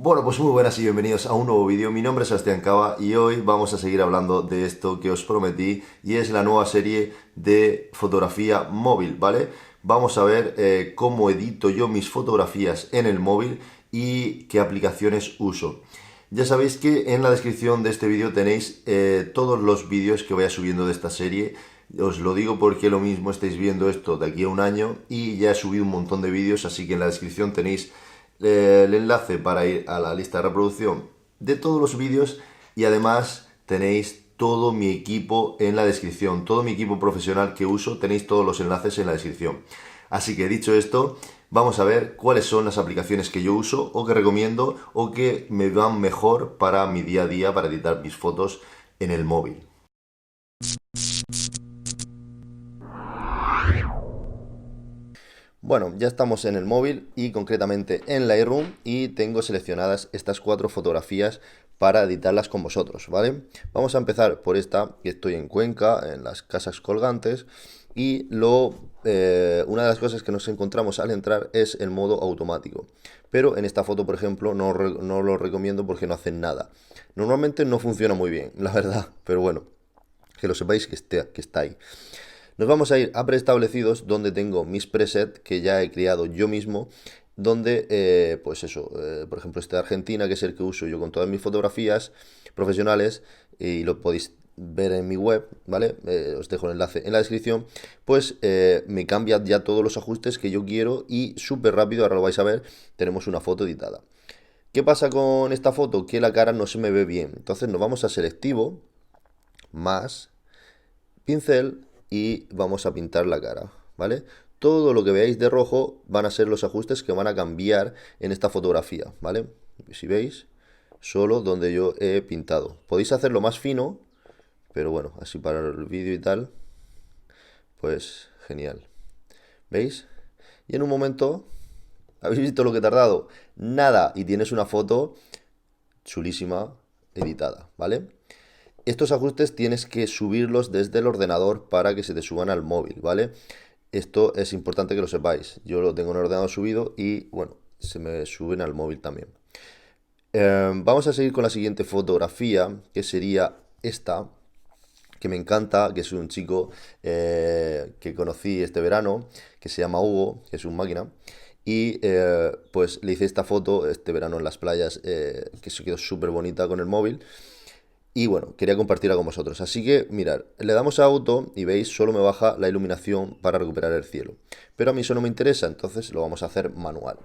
Bueno, pues muy buenas y bienvenidos a un nuevo vídeo. Mi nombre es Sebastián Cava y hoy vamos a seguir hablando de esto que os prometí y es la nueva serie de fotografía móvil, ¿vale? Vamos a ver cómo edito yo mis fotografías en el móvil y qué aplicaciones uso. Ya sabéis que en la descripción de este vídeo tenéis todos los vídeos que vaya subiendo de esta serie. Os lo digo porque lo mismo estáis viendo esto de aquí a un año y ya he subido un montón de vídeos, así que en la descripción tenéis el enlace para ir a la lista de reproducción de todos los vídeos y además tenéis todo mi equipo en la descripción, todo mi equipo profesional que uso, tenéis todos los enlaces en la descripción. Así que dicho esto, vamos a ver cuáles son las aplicaciones que yo uso o que recomiendo o que me van mejor para mi día a día para editar mis fotos en el móvil. Bueno, ya estamos en el móvil y concretamente en Lightroom y tengo seleccionadas estas 4 fotografías para editarlas con vosotros, ¿vale? Vamos a empezar por esta, que estoy en Cuenca, en las casas colgantes, y una de las cosas que nos encontramos al entrar es el modo automático. Pero en esta foto, por ejemplo, no lo recomiendo porque no hacen nada. Normalmente no funciona muy bien, la verdad, pero bueno, que lo sepáis que está ahí. Nos vamos a ir a preestablecidos donde tengo mis presets que ya he creado yo mismo, donde, pues eso, por ejemplo este de Argentina, que es el que uso yo con todas mis fotografías profesionales, y lo podéis ver en mi web, ¿vale? Os dejo el enlace en la descripción, pues me cambia ya todos los ajustes que yo quiero y súper rápido, ahora lo vais a ver, tenemos una foto editada. ¿Qué pasa con esta foto? Que la cara no se me ve bien, entonces nos vamos a selectivo, más pincel y vamos a pintar la cara, ¿vale? Todo lo que veáis de rojo van a ser los ajustes que van a cambiar en esta fotografía, ¿vale? Si veis, solo donde yo he pintado. Podéis hacerlo más fino, pero bueno, así para el vídeo y tal, pues genial. ¿Veis? Y en un momento, ¿habéis visto lo que he tardado? Nada, y tienes una foto chulísima editada, ¿vale? Estos ajustes tienes que subirlos desde el ordenador para que se te suban al móvil, ¿vale? Esto es importante que lo sepáis. Yo lo tengo en el ordenador subido y, bueno, se me suben al móvil también. Vamos a seguir con la siguiente fotografía, que sería esta, que me encanta, que es un chico que conocí este verano, que se llama Hugo, que es un máquina. Y pues le hice esta foto este verano en las playas, que se quedó súper bonita con el móvil. Y bueno, quería compartirla con vosotros. Así que, mirad, le damos a auto y veis, solo me baja la iluminación para recuperar el cielo. Pero a mí eso no me interesa, entonces lo vamos a hacer manual.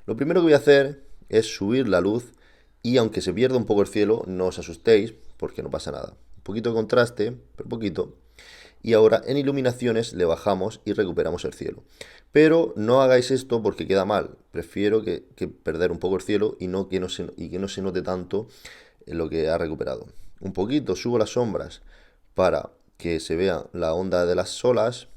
Lo primero que voy a hacer es subir la luz y aunque se pierda un poco el cielo, no os asustéis porque no pasa nada. Un poquito de contraste, pero poquito. Y ahora en iluminaciones le bajamos y recuperamos el cielo. Pero no hagáis esto porque queda mal. Prefiero que perder un poco el cielo y que no se note tanto en lo que ha recuperado. Un poquito subo las sombras para que se vea la onda de las olas.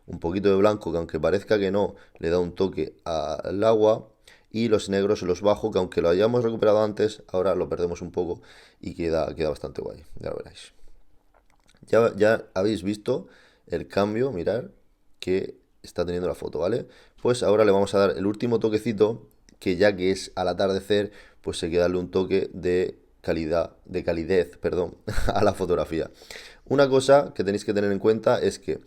Un poquito de blanco que aunque parezca que no, le da un toque al agua. Y los negros los bajo, que aunque lo hayamos recuperado antes, ahora lo perdemos un poco y queda bastante guay. Ya lo veréis. Ya habéis visto el cambio, mirar, que está teniendo la foto, ¿vale? Pues ahora le vamos a dar el último toquecito, que ya que es al atardecer, pues hay que darle un toque de calidez, perdón, a la fotografía. Una cosa que tenéis que tener en cuenta es que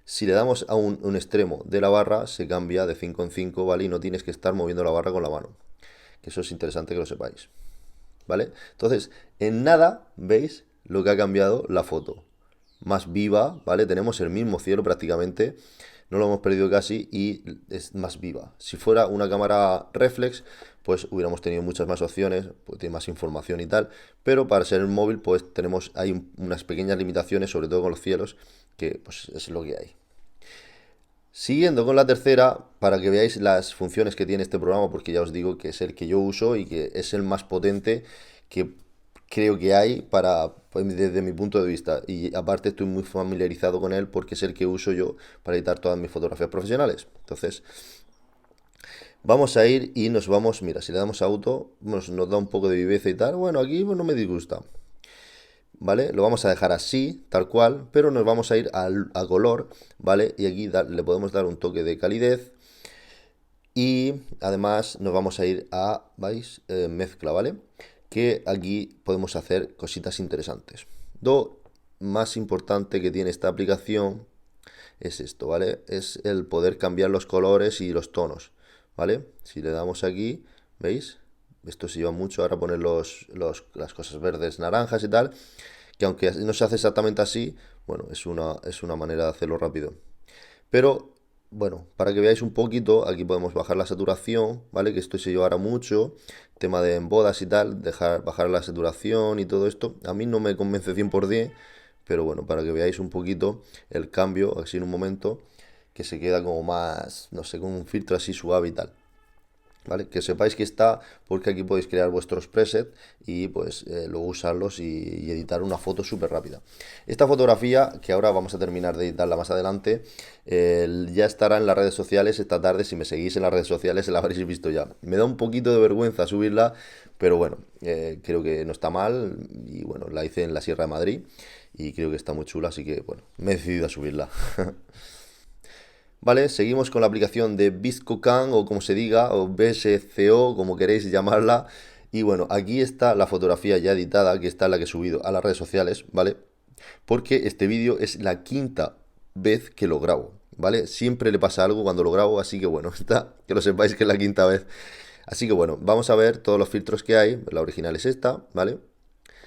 si le damos a un extremo de la barra, se cambia de 5 en 5, ¿vale? Y no tienes que estar moviendo la barra con la mano. Que eso es interesante que lo sepáis, ¿vale? Entonces, en nada, ¿veis lo que ha cambiado la foto? Más viva, ¿vale? Tenemos el mismo cielo prácticamente, no lo hemos perdido casi y es más viva. Si fuera una cámara reflex, pues hubiéramos tenido muchas más opciones, pues tiene más información y tal, pero para ser el móvil, pues hay unas pequeñas limitaciones, sobre todo con los cielos, que pues es lo que hay. Siguiendo con la tercera, para que veáis las funciones que tiene este programa, porque ya os digo que es el que yo uso y que es el más potente que creo que hay pues, desde mi punto de vista. Y aparte estoy muy familiarizado con él porque es el que uso yo para editar todas mis fotografías profesionales. Entonces, vamos a ir y nos vamos, mira, si le damos a auto, nos da un poco de viveza y tal. Bueno, aquí pues, no me disgusta. ¿Vale? Lo vamos a dejar así, tal cual, pero nos vamos a ir a color, ¿vale? Y aquí le podemos dar un toque de calidez Y además nos vamos a ir a, ¿veis? Mezcla, ¿vale? Que aquí podemos hacer cositas interesantes. Lo más importante que tiene esta aplicación es esto, ¿vale? Es el poder cambiar los colores y los tonos, ¿vale? Si le damos aquí, ¿veis? Esto se lleva mucho ahora poner las cosas verdes, naranjas y tal, que aunque no se hace exactamente así, bueno, es una manera de hacerlo rápido. Pero, bueno, para que veáis un poquito, aquí podemos bajar la saturación, ¿vale? Que esto se llevará mucho, tema de en bodas y tal, bajar la saturación y todo esto. A mí no me convence 100%, pero bueno, para que veáis un poquito el cambio, así en un momento, que se queda como más, no sé, con un filtro así suave y tal. ¿Vale? Que sepáis que está porque aquí podéis crear vuestros presets y pues luego usarlos y editar una foto súper rápida. Esta fotografía, que ahora vamos a terminar de editarla más adelante, ya estará en las redes sociales esta tarde. Si me seguís en las redes sociales la habréis visto ya. Me da un poquito de vergüenza subirla, pero bueno, creo que no está mal y bueno, la hice en la Sierra de Madrid y creo que está muy chula, así que bueno, me he decidido a subirla. Vale, seguimos con la aplicación de ViscoCam o como se diga, o VSCO, como queréis llamarla. Y bueno, aquí está la fotografía ya editada, que está la que he subido a las redes sociales, ¿vale? Porque este vídeo es la quinta vez que lo grabo, ¿vale? Siempre le pasa algo cuando lo grabo, así que bueno, está, que lo sepáis que es la quinta vez. Así que bueno, vamos a ver todos los filtros que hay. La original es esta, ¿vale?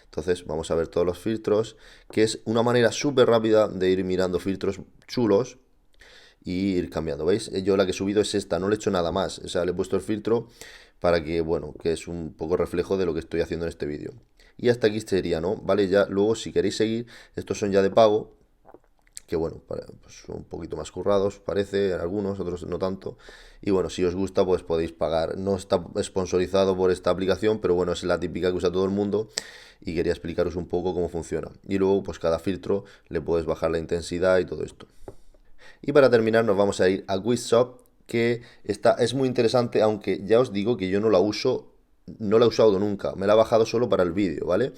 Entonces vamos a ver todos los filtros, que es una manera súper rápida de ir mirando filtros chulos y ir cambiando. ¿Veis? Yo la que he subido es esta, no le he hecho nada más. O sea, le he puesto el filtro para que, bueno, que es un poco reflejo de lo que estoy haciendo en este vídeo. Y hasta aquí sería, ¿no? Vale, ya luego si queréis seguir, estos son ya de pago, que bueno, pues son un poquito más currados, parece, algunos, otros no tanto. Y bueno, si os gusta, pues podéis pagar. No está sponsorizado por esta aplicación, pero bueno, es la típica que usa todo el mundo y quería explicaros un poco cómo funciona. Y luego, pues cada filtro le puedes bajar la intensidad y todo esto. Y para terminar nos vamos a ir a QuizShop, que es muy interesante, aunque ya os digo que yo no la uso, no la he usado nunca, me la he bajado solo para el vídeo, ¿vale?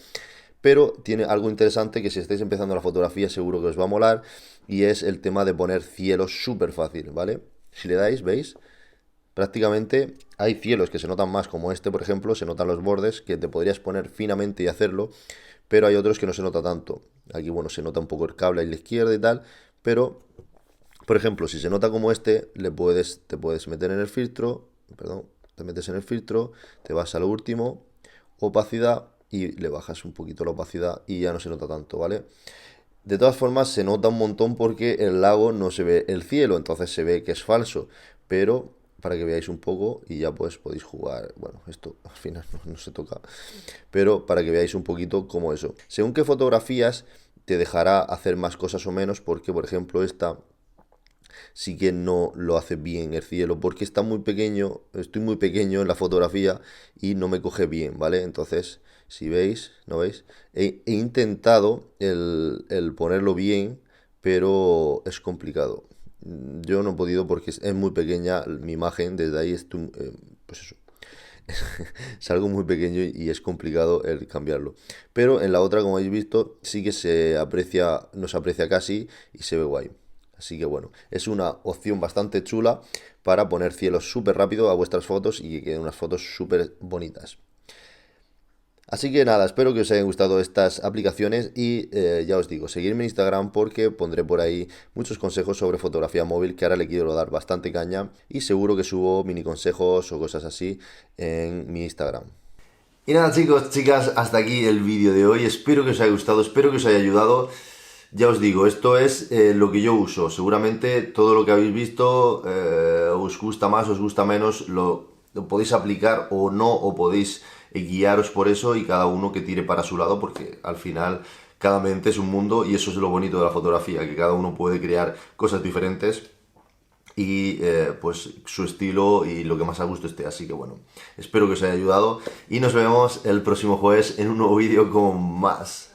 Pero tiene algo interesante que si estáis empezando la fotografía seguro que os va a molar, y es el tema de poner cielos súper fácil, ¿vale? Si le dais, ¿veis? Prácticamente hay cielos que se notan más, como este, por ejemplo, se notan los bordes, que te podrías poner finamente y hacerlo, pero hay otros que no se nota tanto. Aquí, bueno, se nota un poco el cable a la izquierda y tal, pero por ejemplo, si se nota como este, te puedes meter en el filtro, perdón, te metes en el filtro, te vas a lo último, opacidad, y le bajas un poquito la opacidad y ya no se nota tanto, ¿vale? De todas formas, se nota un montón porque el lago no se ve el cielo, entonces se ve que es falso, pero para que veáis un poco y ya pues podéis jugar, bueno, esto al final no se toca, pero para que veáis un poquito cómo eso. Según qué fotografías te dejará hacer más cosas o menos, porque por ejemplo esta sí que no lo hace bien el cielo porque está muy pequeño, estoy muy pequeño en la fotografía y no me coge bien, ¿vale? Entonces, si veis, ¿no veis? He intentado el ponerlo bien, pero es complicado. Yo no he podido porque es muy pequeña mi imagen, desde ahí estoy, pues eso, es algo muy pequeño y es complicado el cambiarlo. Pero en la otra, como habéis visto, sí que se aprecia, no se aprecia casi y se ve guay. Así que bueno, es una opción bastante chula para poner cielos súper rápido a vuestras fotos y que queden unas fotos súper bonitas. Así que nada, espero que os hayan gustado estas aplicaciones y ya os digo, seguidme en Instagram porque pondré por ahí muchos consejos sobre fotografía móvil que ahora le quiero dar bastante caña y seguro que subo mini consejos o cosas así en mi Instagram. Y nada chicos, chicas, hasta aquí el vídeo de hoy. Espero que os haya gustado, espero que os haya ayudado. Ya os digo, esto es lo que yo uso. Seguramente todo lo que habéis visto os gusta más, os gusta menos, lo podéis aplicar o no, o podéis guiaros por eso y cada uno que tire para su lado, porque al final cada mente es un mundo y eso es lo bonito de la fotografía, que cada uno puede crear cosas diferentes y pues su estilo y lo que más a gusto esté. Así que bueno, espero que os haya ayudado y nos vemos el próximo jueves en un nuevo vídeo con más.